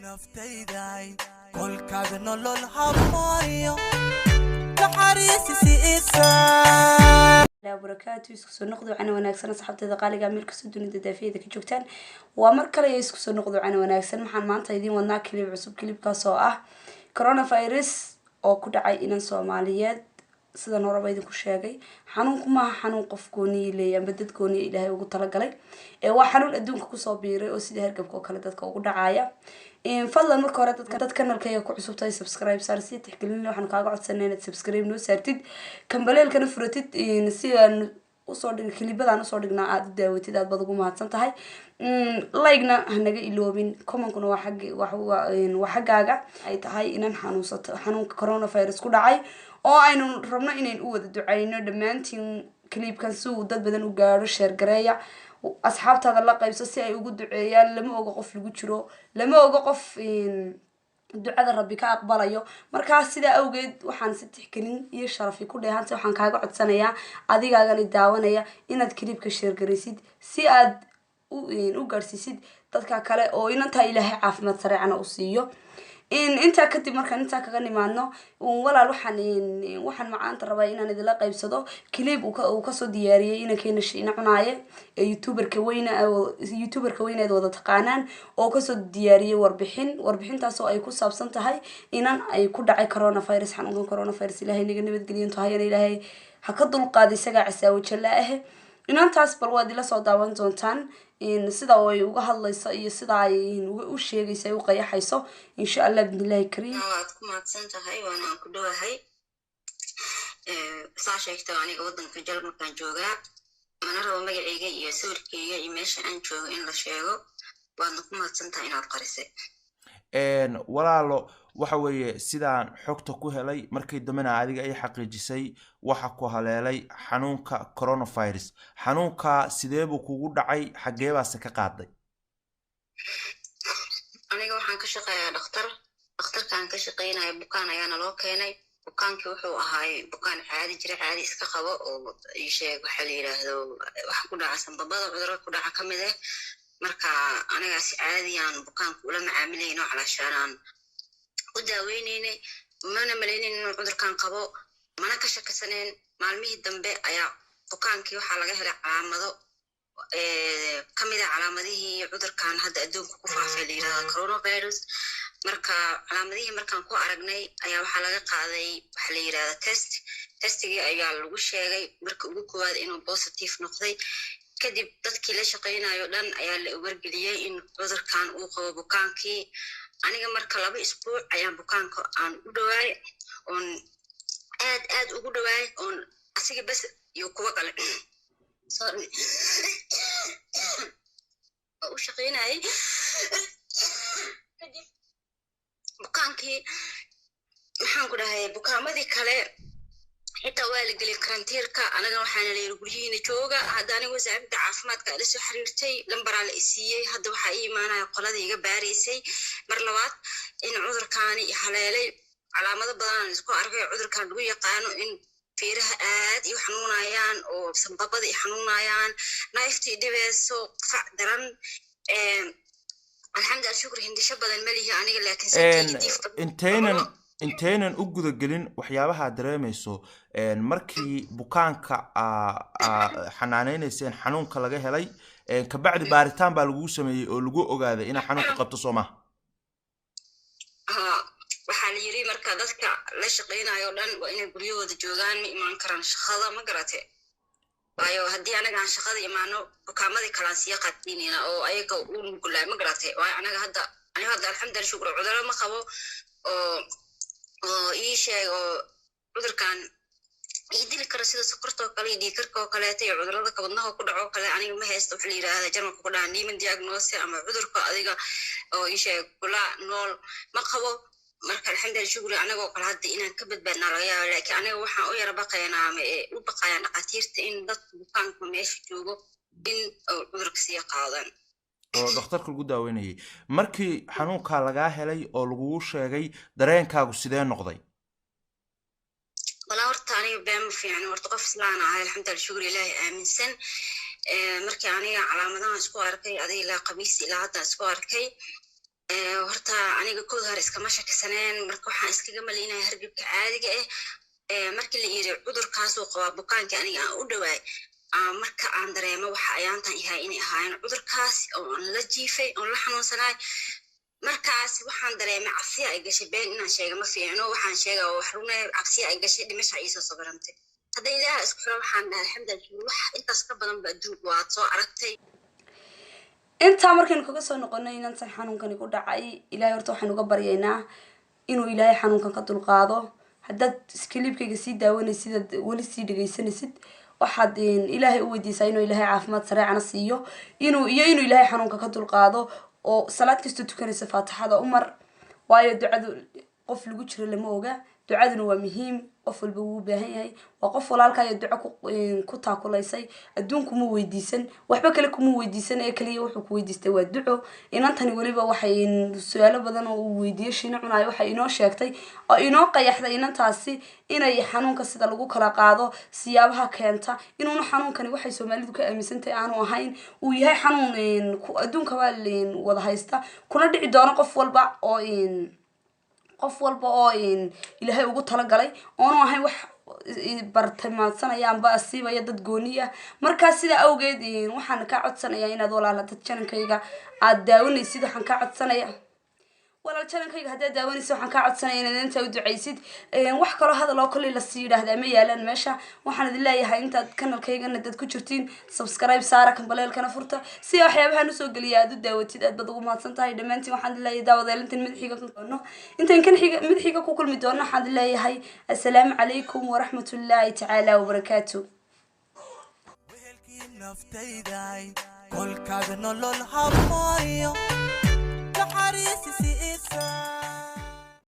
naftayday kolkaaga nolol habooyo taxariisisi لا بركاته يسكسو نقدو عنا وناكسن صحبتي قاليقا ملك سدون دافيه دك جوجتان waa mar kale isku noqdo cana wanaagsan maxaan maanta idin wadnaa kilib cusub kilibkaas oo ah coronavirus oo ku dhacay inan Soomaaliyeed sida horeba idinku sheegay xanuunku ma aha xanuun qof gooni leeyahay ama dad gooni Ilaahay ugu talagalay ee waa xanuun adduunka ku soo biiray oo sida hargabka oo kale dadka ugu dhacaya fadlan marka hore dadka kanalkayga ku cusubtay subscribe saar si tixgelin waxaan kaaga codsanay inaad subscribe noo saartid kambaleelkana furatid si aan usoo dhig kilibadan usoo dhignaa aad daawatid aad bad ugu mahadsan tahay like-na hanaga iloobin comment-kuna waa xagaaga ay tahay inaan xanuunsato xanuunka coronavirus ku dhacay oo aynu rabno inaan u wada duceyno dhamaantiin clipkan si uu dad badan u gaaro share gareeya asxaabtaada la qaybso si ay ugu duceeyaan lama oga qof lagu jiro lama oga qof ducada rabbi ka aqbalayo marka sida awgeed waxaan si tixgelin iyo sharaf ku dheehantay waxaan kaaga codsanayaa adigaaga daawanaya inaad clipka share gareysid si aad u gaarsiisid dadka kale oo inanta Ilaahay caafimaad sareecana u siiyo inta kadib markaan inta kaga nimaadno walaal waxaan macaanta rabaa inaan idin la qaybsado clip uu ka soo diyaariyay inankeena shiina cunaaye ee youtuberka weyna wada taqaanaan oo ka soo diyaariyay warbixintaas oo ay ku saabsan tahay inan ay ku dhacay coronavirus xanuunka coronavirus Ilaahay naga nabadgeliyo tahay Ilaahay ha ka dulqaad isaga casaawo jallaahe inantaas bal waad ila soo daawan doontaan sida ay uga hadlayso iyo sida ay u sheegayso u qayaxayso insha Allah billahi kareem waad ku maadsan tahay waana ku dhawahay saasheegto aniga wadanka Jarmalkaan joogaa mana rabo magacayga iyo sawirkayga iyo meesha aan joogo in la sheego waad ku maadsan tahay inaad qarisay walaalo waxa weeye sidaan xogta ku helay markii damana adiga ay xaqiijisay waxa ku haleelay xanuunka coronavirus xanuunka sidee buu kugu dhacay xagee baase ka qaaday aniga waxaan ka shaqeeyaa dhakhtarkaan ka shaqeynaya bukaan ayaana loo keenay bukaankii wuxuu ahaay bukaan caadi iska qabo oo ii sheeg waxa la yiraahdo wax ku dhaca sanbabada cudurro ku dhaca kamid ah marka aniga si caadiyaan bukaanku ula macaamilayno calaashaan u daaweynayna mana maleynayno inuu cudurkan qabo mana ka shakasaneen maalmihii dambe ayaa bukaankii waxaa laga helay calaamado kamid ah calaamadihii cudurkan hadda adduunka ku faafay la yiraahdo coronavirus marka calaamadihii markaan ku aragnay ayaa waxaa laga qaaday waxa la yiraahdo testigii ayaa lagu sheegay marka ugu koowaad inuu positive noqday kadib dadkii la shaqeynayo dhan ayaa la wargeliyay in cudurkan uu qabo bukaankii aniga marka 2 isbuuc ayaan bukaanka aan u dhawaay on aad ugu dhawaay on asiga bas iyo kuwa kale sorry oo shaqeynay kadib bukaankii waxaan ku dhahay bukaamadii kale inta waa la geliyay karantiilka anaga waxaan leeyahay gurihiina jooga hadda aniga wasaaradda caafimaadka la soo xiriirtay lambar la isiiyay hadda waxa ii imaanaya qoladii iga baareysay mar labaad in cudurkaani haleelay calaamado badan isku arkay cudurkan lagu yaqaano in fiiraha aad iyo xanuunayaan oo sanbabada ay xanuunayaan naiftii dhibayso qac daran alxamdulillah shukr hindisho badan malihi aniga laakiin intaynan u guda gelin waxyaabaha dareemayso markii bukaanka xanaaneynaysan xanuunka laga helay ka bacdi baaritaan baa lagu sameeyay oo lagu ogaaday in xanuunka qabto Soomaaliya waxaa la yiri marka dadka la shaqeynayo dhan waa inay guryahooda joogaan ma imaan karaan shaqada ma garatay waayo haddii anaga shaqada imaano bukaamadii kala sii qadinina oo ayaga u nugulay ma garatay waayo anaga hadda alxamdulillah shukr cudurro ma qabo oo ii sheeg oo cudurkan idil kara sida sokorta oo kale dhiigkarka oo kale iyo cudurrada kabadnaha ku dhaco kale aniga ma haysto waxa la yiraahdo Jarmalka ku dhacan niman diagnosis ama cudurka adiga oo ii sheeg kula nool ma qabo marka alxamdulillah shukr anaga oo kale hadda inaan ka badbaadna laga yaabo laakiin aniga waxaan u yara baqaynaa u baqayaan dhaqaatiirta in dadka bukaanka meesha joogo in cudurka sii qaadaan oo dhakhtarka lagu daaweynayay markii xanuunka laga helay oo lagu sheegay dareenkaagu sidee noqday wala horta aniga baan fiican horta qof islaan ah alxamdulillah shukr ilaahi aaminsan markii aniga calaamadaha isku arkay adiga la qabiis ilaa hadda isku arkay horta aniga kood hore iskama shakisaneen marka waxaan iskaga maleynaya hargabka caadiga markii la yiri cudurkaasoo qabaa bukaanka aniga aan u dhawaay marka aan dareemo waxa ayaantan yahay inay ahaayeen cudurkaas oo aan la jiifay oo la xanuunsanaay markaas waxaan dareemay cabsi ay gashay been inaan sheego ma fiicno waxaan sheegay oo wax runay cabsi ay gashay dhimasho ay soo sabarantay hadda ilaaha isku xiro waxaan dhahay alxamdulillah wax intaas ka badan baa adduunka waad soo aragtay intaa markaynu kaga soo noqonay inanta xanuunkani ku dhacay ilaahay horta waxaan uga baryaynaa inuu ilaahay xanuunkan ka dulqaado haddaad iskiliibkayga sii daawanaysid aad weli sii dhegaysanaysid waxaad ilaahay u weydiisaa inuu ilaahay caafimaad sareecana siiyo inuu ilaahay xanuunka ka dulqaado oo salaad kasta tukanaysa faatixada umar waayo ducadu qof lagu jiro lama oga ducaduna waa muhiim qof walba wuu baahan yahay waa qof walaalka ay duco ku taakulaysay adduunku ma weydiisan waxba kale kuma weydiisan ee kaliya wuxuu ku weydiistay waa duco inantani waliba waxay su'aalo badan oo uu weydiiyay shina cunaay waxay inoo sheegtay oo inoo qayaxday inantaasi inay xanuunka sida lagu kala qaado siyaabaha keenta inuuna xanuunkani waxay Soomaalidu ka aaminsantahay aanu ahayn uu yahay xanuun adduunka waa wada haysta kuna dhici doona qof walba oo ilaahay ugu tala galay oo ahay wax bartilmaamsanayaan ba asiibaya dad gooniya marka sida awgeed waxaan ka codsanayaa inaad walaal dad channelkayga aad daawanaysid waxaan ka codsanayaa walaal channelkayga haddii daawanaysid waxaan ka codsanayaa inaad inta u duceysid wax kale hadal oo kale la sii yiraahdaa ma yaalan meesha waxaan idin leeyahay intaad channelkaygana dad ku jirtiin subscribe saara kambalelkana furta si waxyaabahan u soo galiya aad u daawatid aad bad ugu mahadsan tahay dhamaantiin waxaan idin leeyahay daawadeelintan madaxiga ku doono intaan kan madaxiga ku kulmi doono waxaan idin leeyahay assalaamu calaykum waraxmatullaahi tacaala wabarakaatuh naftayday kolkaad nolol habooyo